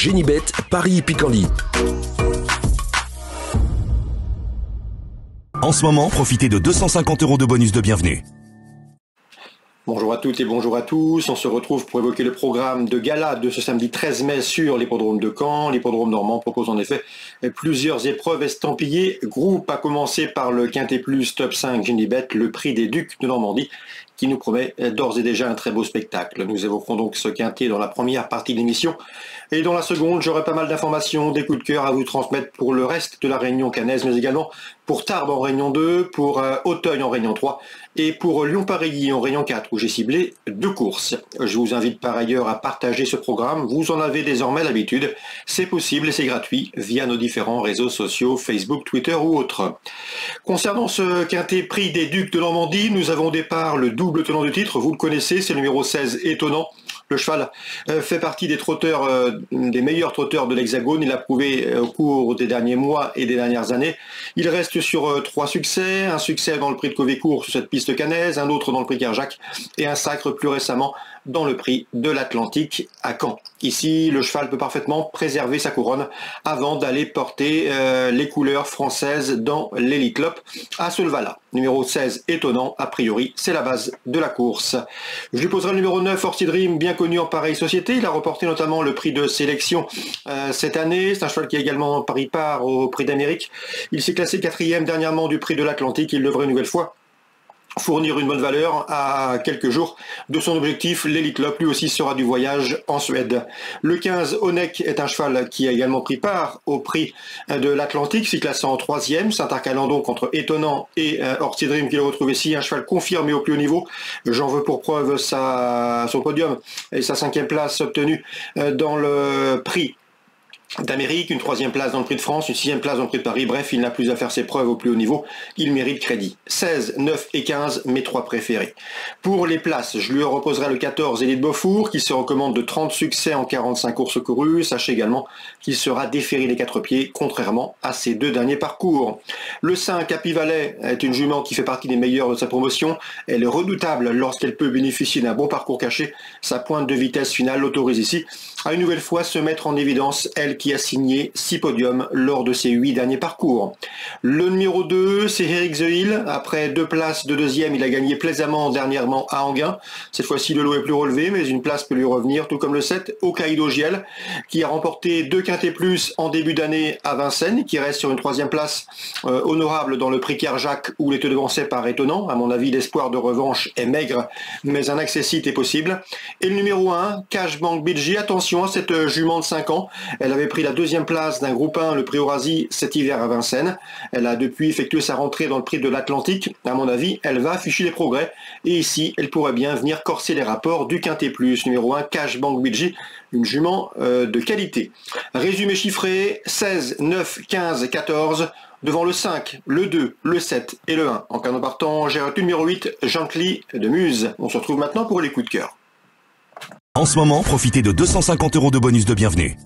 Génibet, Paris-Picanly. En ce moment, profitez de 250 € de bonus de bienvenue. Bonjour à toutes et bonjour à tous. On se retrouve pour évoquer le programme de gala de ce samedi 13 mai sur l'hippodrome de Caen. L'hippodrome normand propose en effet plusieurs épreuves estampillées. Groupe à commencer par le Quintet Plus Top 5 Génibet, le prix des Ducs de Normandie, qui nous promet d'ores et déjà un très beau spectacle. Nous évoquerons donc ce quintet dans la première partie de l'émission. Et dans la seconde, j'aurai pas mal d'informations, des coups de cœur à vous transmettre pour le reste de la Réunion caennaise, mais également pour Tarbes en Réunion 2, pour Auteuil en Réunion 3 et pour Lyon-Pareilly en Réunion 4, où j'ai ciblé 2 courses. Je vous invite par ailleurs à partager ce programme. Vous en avez désormais l'habitude. C'est possible et c'est gratuit via nos différents réseaux sociaux, Facebook, Twitter ou autres. Concernant ce quintet prix des Ducs de Normandie, nous avons au départ le double tenant du titre. Vous le connaissez, c'est le numéro 16, Étonnant. Le cheval fait partie des trotteurs, des meilleurs trotteurs de l'Hexagone. Il a prouvé au cours des derniers mois et des dernières années. Il reste sur 3 succès. Un succès dans le prix de Covécourt sur cette piste caennaise, un autre dans le prix Kerjak et un sacre plus récemment dans le prix de l'Atlantique à Caen. Ici, le cheval peut parfaitement préserver sa couronne avant d'aller porter les couleurs françaises dans l'Elite Lopp à Solvala. Numéro 16, Étonnant, a priori, c'est la base de la course. Je lui poserai le numéro 9, Orty Dream, bien connu en pareille société. Il a remporté notamment le prix de sélection cette année. C'est un cheval qui a également pris part au prix d'Amérique. Il s'est classé 4e dernièrement du prix de l'Atlantique. Il devrait une nouvelle fois fournir une bonne valeur à quelques jours de son objectif. L'Elite Lopp, lui aussi, sera du voyage en Suède. Le 15, Onek, est un cheval qui a également pris part au prix de l'Atlantique, s'y classant en 3e, s'intercalant donc entre Étonnant et Orty Dream, qu'il retrouve ici, un cheval confirmé au plus haut niveau. J'en veux pour preuve son podium et sa 5e place obtenue dans le prix d'Amérique, une 3e place dans le prix de France, une 6e place dans le prix de Paris. Bref, il n'a plus à faire ses preuves au plus haut niveau. Il mérite crédit. 16, 9 et 15, mes 3 préférés. Pour les places, je lui reposerai le 14, Élite Beaufour, qui se recommande de 30 succès en 45 courses courues. Sachez également qu'il sera déféré les 4 pieds, contrairement à ses 2 derniers parcours. Le 5, Happy Valley, est une jument qui fait partie des meilleures de sa promotion. Elle est redoutable lorsqu'elle peut bénéficier d'un bon parcours caché. Sa pointe de vitesse finale l'autorise ici à une nouvelle fois se mettre en évidence, elle qui a signé 6 podiums lors de ses 8 derniers parcours. Le numéro 2, c'est Eric The Hill. Après 2 places de 2e, il a gagné plaisamment dernièrement à Anguin. Cette fois-ci, le lot est plus relevé, mais une place peut lui revenir, tout comme le 7, Hokkaido Giel, qui a remporté 2 quintets plus en début d'année à Vincennes, qui reste sur une 3e place honorable dans le prix Kerjak, où il était devancé par Étonnant. À mon avis, l'espoir de revanche est maigre, mais un accessite est possible. Et le numéro 1, Cashbank BG. Attention à cette jument de 5 ans. Elle avait pris la 2e place d'un groupe 1, le prix Eurasie, cet hiver à Vincennes. Elle a depuis effectué sa rentrée dans le prix de l'Atlantique. À mon avis, elle va afficher les progrès. Et ici, elle pourrait bien venir corser les rapports du Quintet Plus. Numéro 1, Cashbank BG, une jument de qualité. Résumé chiffré, 16, 9, 15, 14... devant le 5, le 2, le 7 et le 1. En canon partant, j'ai retenu le numéro 8, Gently de Muse. On se retrouve maintenant pour les coups de cœur. En ce moment, profitez de 250 € de bonus de bienvenue.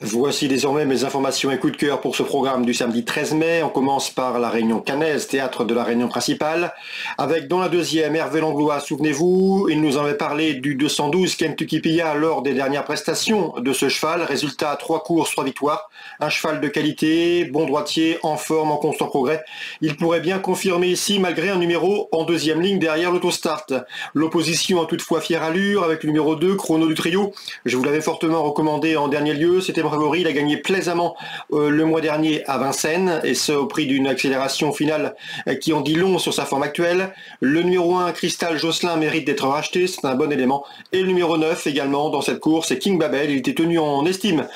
Voici désormais mes informations et coups de cœur pour ce programme du samedi 13 mai. On commence par la Réunion caennaise, théâtre de la réunion principale, avec dans la 2e Hervé Langlois. Souvenez-vous, il nous en avait parlé du 212 Kentucky Pia lors des dernières prestations de ce cheval. Résultat, 3 courses, 3 victoires. Un cheval de qualité, bon droitier, en forme, en constant progrès. Il pourrait bien confirmer ici malgré un numéro en 2e ligne derrière l'autostart. L'opposition a toutefois fière allure avec le numéro 2, Chrono du trio. Je vous l'avais fortement recommandé en dernier lieu. C'était favori, il a gagné plaisamment le mois dernier à Vincennes, et ce au prix d'une accélération finale qui en dit long sur sa forme actuelle. Le numéro 1, Cristal Josselin, mérite d'être racheté, c'est un bon élément. Et le numéro 9 également dans cette course, c'est King Babel. Il était tenu en estime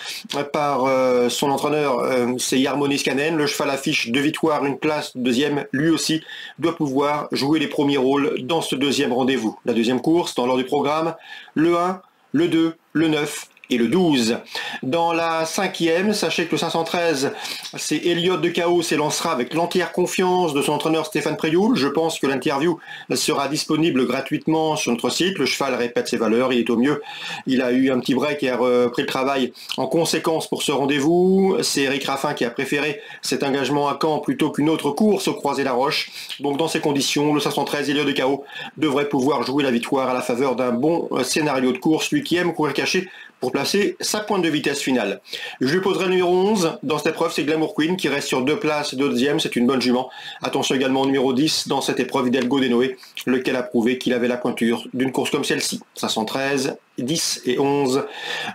par son entraîneur, c'est Yarmonis Kanen. Le cheval affiche 2 victoires, une place, 2e, lui aussi doit pouvoir jouer les premiers rôles dans ce 2e rendez-vous. La 2e course, dans l'ordre du programme, le 1, le 2, le 9 et le 12. Dans la 5e, sachez que le 513, c'est Elliott de Chaos, s'élancera avec l'entière confiance de son entraîneur Stéphane Prioul. Je pense que l'interview sera disponible gratuitement sur notre site. Le cheval répète ses valeurs, il est au mieux. Il a eu un petit break et a repris le travail en conséquence pour ce rendez-vous. C'est Eric Raffin qui a préféré cet engagement à Caen plutôt qu'une autre course au Croisé-la-Roche. Donc dans ces conditions, le 513 Elliott de Chaos devrait pouvoir jouer la victoire à la faveur d'un bon scénario de course. Lui qui aime courir caché pour placer sa pointe de vitesse finale. Je lui poserai le numéro 11 dans cette épreuve, c'est Glamour Queen qui reste sur 2 places de deuxième, c'est une bonne jument. Attention également au numéro 10 dans cette épreuve, Hidalgo Denoé, lequel a prouvé qu'il avait la pointure d'une course comme celle-ci. 513, 10 et 11.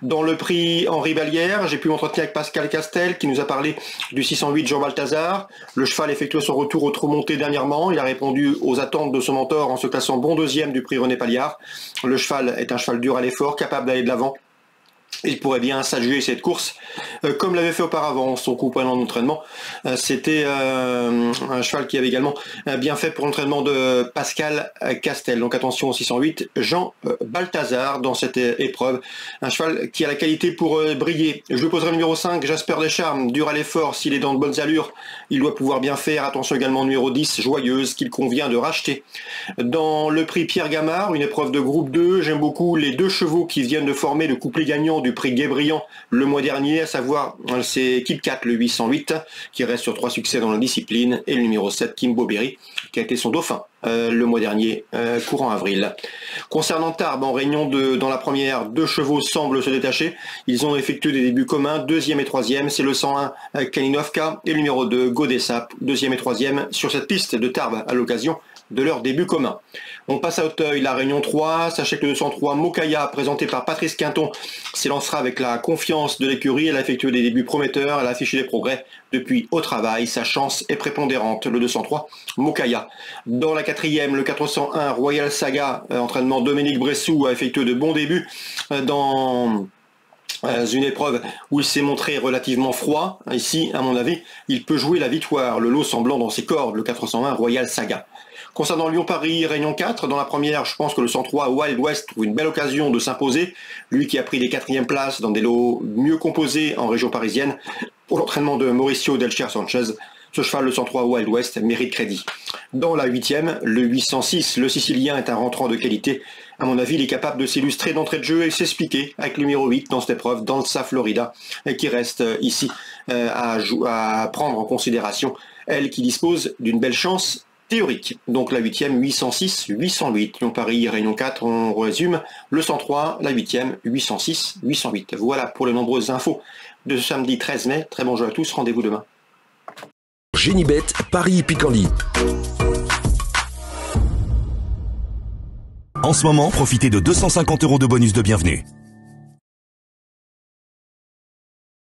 Dans le prix Henri Vallière, j'ai pu m'entretenir avec Pascal Castel qui nous a parlé du 608 Jean Balthazar. Le cheval effectuait son retour au trot monté dernièrement. Il a répondu aux attentes de son mentor en se classant bon deuxième du prix René Palliard. Le cheval est un cheval dur à l'effort, capable d'aller de l'avant. Il pourrait bien s'adjuger cette course comme l'avait fait auparavant son compagnon d'entraînement. C'était un cheval qui avait également bien fait pour l'entraînement de Pascal Castel. Donc attention au 608 Jean Balthazar dans cette épreuve. Un cheval qui a la qualité pour briller. Je lui poserai le numéro 5 Jasper Descharmes, dur à l'effort. S'il est dans de bonnes allures, il doit pouvoir bien faire. Attention également au numéro 10 Joyeuse qu'il convient de racheter. Dans le prix Pierre Gamard, une épreuve de groupe 2, j'aime beaucoup les 2 chevaux qui viennent de former le couplet gagnant du prix Guébriand le mois dernier, à savoir c'est Kip 4, le 808, qui reste sur 3 succès dans la discipline, et le numéro 7, Kimbo Berry, qui a été son dauphin le mois dernier, courant avril. Concernant Tarbes, en réunion dans la première, 2 chevaux semblent se détacher. Ils ont effectué des débuts communs, 2e et 3e, c'est le 101 Kalinovka et le numéro 2 Godessap, 2e et 3e sur cette piste de Tarbes à l'occasion de leur début commun. On passe à Auteuil, la Réunion 3. Sachez que le 203 Mokaya, présenté par Patrice Quinton, s'élancera avec la confiance de l'écurie. Elle a effectué des débuts prometteurs, elle a affiché des progrès depuis au travail. Sa chance est prépondérante, le 203 Mokaya. Dans la 4e, le 401 Royal Saga, entraînement Dominique Bressou, a effectué de bons débuts dans une épreuve où il s'est montré relativement froid. Ici, à mon avis, il peut jouer la victoire, le lot semblant dans ses cordes, le 401 Royal Saga. Concernant Lyon-Paris, Réunion 4, dans la première, je pense que le 103 Wild West trouve une belle occasion de s'imposer. Lui qui a pris les 4e places dans des lots mieux composés en région parisienne pour l'entraînement de Mauricio Delcher Sanchez. Ce cheval, le 103 Wild West, mérite crédit. Dans la 8e, le 806, le Sicilien est un rentrant de qualité. À mon avis, il est capable de s'illustrer d'entrée de jeu et s'expliquer avec le numéro 8 dans cette épreuve, Danza Florida, qui reste ici à prendre en considération, elle qui dispose d'une belle chance théorique. Donc la 8e, 806, 808. Lyon-Paris, Réunion 4, on résume. Le 103, la 8e, 806, 808. Voilà pour les nombreuses infos de ce samedi 13 mai. Très bon jeu à tous, rendez-vous demain. Génibet, Paris Picardie. En ce moment, profitez de 250 € de bonus de bienvenue.